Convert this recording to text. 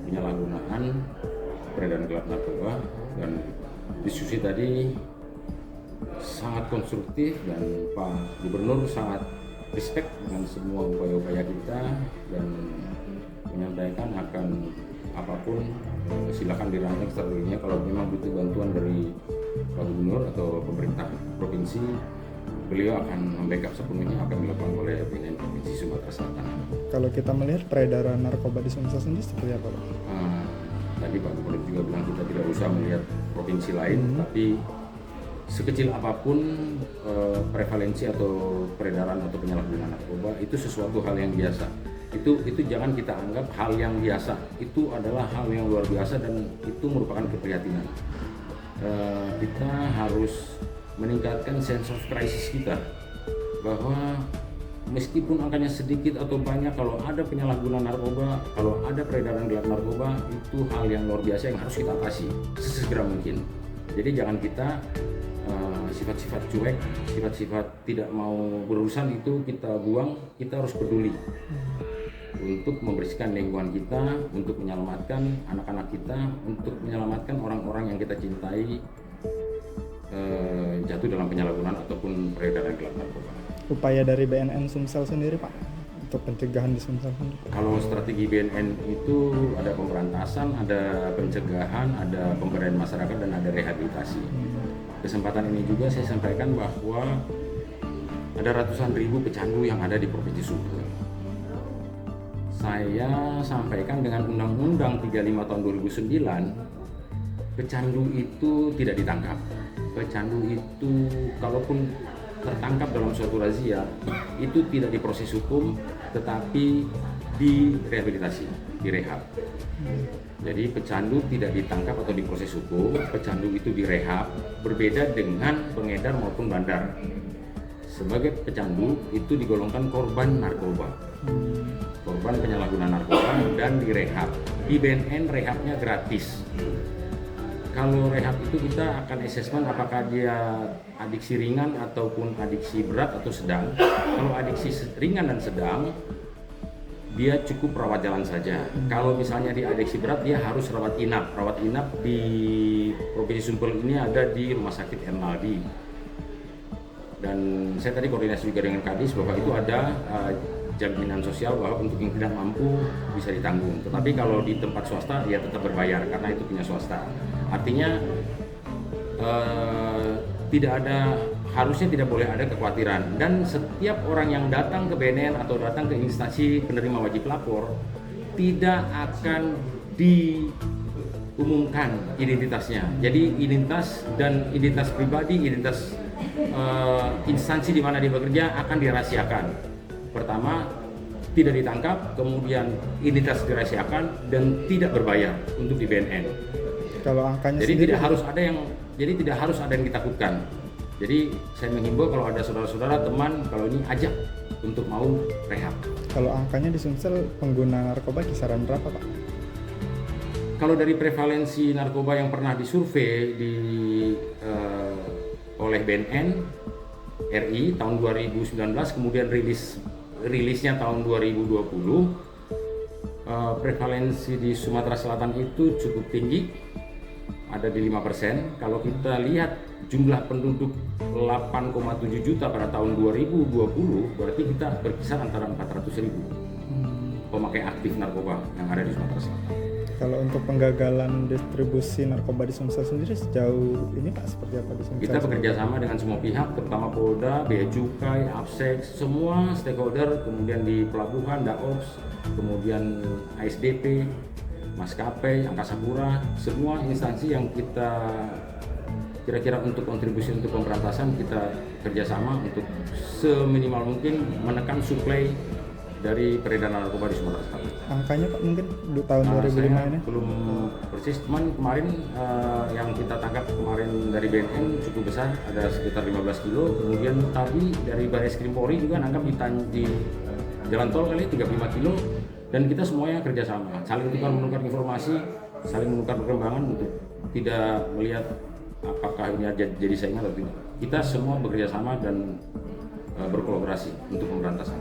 penyalahgunaan peredaran gelap narkoba, dan diskusi tadi sangat konstruktif dan Pak Gubernur sangat respect dengan semua upaya-upaya kita dan menyampaikan akan apapun silakan dirangkul strateginya. Kalau memang butuh bantuan dari Pak Gubernur atau pemerintah provinsi, beliau akan membackup sepenuhnya, akan dilakukan oleh BNN Provinsi Sumatera Selatan. Kalau kita melihat peredaran narkoba di Sumsel sendiri seperti apa, Pak? Tadi Pak Gubernur juga bilang kita tidak usah melihat provinsi lain, tapi sekecil apapun prevalensi atau peredaran atau penyalahgunaan narkoba itu sesuatu hal yang biasa. Itu jangan kita anggap hal yang biasa. Itu adalah hal yang luar biasa dan itu merupakan keprihatinan. Kita harus meningkatkan sense of crisis kita, bahwa meskipun angkanya sedikit atau banyak, kalau ada penyalahgunaan narkoba, kalau ada peredaran gelap narkoba, itu hal yang luar biasa yang harus kita atasi sesegera mungkin. Jadi jangan kita sifat-sifat cuek, sifat-sifat tidak mau berurusan itu kita buang. Kita harus peduli untuk membersihkan lingkungan kita, untuk menyelamatkan anak-anak kita, untuk menyelamatkan orang-orang yang kita cintai jatuh dalam penyalahgunaan ataupun peredaran gelap narkoba. Upaya dari BNN Sumsel sendiri, Pak, untuk pencegahan di Sumsel sendiri? Kalau strategi BNN itu ada pemberantasan, ada pencegahan, ada pemberdayaan masyarakat, dan ada rehabilitasi. Kesempatan ini juga saya sampaikan bahwa ada ratusan ribu pecandu yang ada di Provinsi Sumsel. Saya sampaikan dengan Undang-Undang 35 tahun 2009, pecandu itu tidak ditangkap. Pecandu itu kalaupun tertangkap dalam suatu razia itu tidak diproses hukum, tetapi direhabilitasi, direhab. Jadi pecandu tidak ditangkap atau diproses hukum, pecandu itu direhab, berbeda dengan pengedar maupun bandar. Sebagai pecandu itu digolongkan korban narkoba, korban penyalahgunaan narkoba, dan direhab. Di BNN rehabnya gratis. Kalau rehab itu kita akan asesmen apakah dia adiksi ringan ataupun adiksi berat atau sedang. Kalau adiksi ringan dan sedang, dia cukup rawat jalan saja. Kalau misalnya dia adiksi berat, dia harus rawat inap. Rawat inap di Provinsi Sumsel ini ada di Rumah Sakit Ernaldi. Dan saya tadi koordinasi juga dengan Kadis bahwa itu ada jaminan sosial bahwa untuk yang tidak mampu bisa ditanggung. Tetapi kalau di tempat swasta ya tetap berbayar karena itu punya swasta. Artinya harusnya tidak boleh ada kekhawatiran, dan setiap orang yang datang ke BNN atau datang ke instansi penerima wajib lapor tidak akan diumumkan identitasnya. Jadi identitas pribadi, identitas instansi di mana dia bekerja akan dirahasiakan. Pertama, tidak ditangkap, kemudian identitas dirahasiakan dan tidak berbayar untuk di BNN. Kalau angkanya jadi sendiri, tidak harus ada yang ditakutkan. Jadi saya menghimbau kalau ada saudara-saudara, teman, kalau ini ajak untuk mau rehab. Kalau angkanya di Sumsel pengguna narkoba kisaran berapa, Pak? Kalau dari prevalensi narkoba yang pernah disurvei oleh BNN RI tahun 2019, kemudian rilisnya tahun 2020, prevalensi di Sumatera Selatan itu cukup tinggi, ada di 5%. Kalau kita lihat jumlah penduduk 8,7 juta pada tahun 2020, berarti kita berkisar antara 400.000 pemakai aktif narkoba yang ada di Sumatera Selatan. Kalau untuk penggagalan distribusi narkoba di Sumsel sendiri sejauh ini, Pak, seperti apa di Sumsel? Kita bekerja sama dengan semua pihak, terutama Polda, Bea Cukai, Apsek, semua stakeholder, kemudian di pelabuhan, Daops, kemudian ASDP, maskapai, Angkasa Pura, semua instansi yang kita kira-kira untuk kontribusi untuk pemberantasan, kita kerjasama untuk seminimal mungkin menekan suplai dari peredaran narkoba di Sumatera Selatan. Angkanya, Pak, mungkin tahun 2005 ini? Belum persis, cuman kemarin yang kita tangkap kemarin dari BNN cukup besar, ada sekitar 15 kilo. Kemudian tadi dari Baris Krim Polri juga nangkap di jalan tol kali 35 kilo. Dan kita semuanya kerjasama, saling menukar informasi, saling menukar perkembangan untuk tidak melihat apakah ini jadi saingan atau tidak. Kita semua bekerjasama dan berkolaborasi untuk pemberantasan.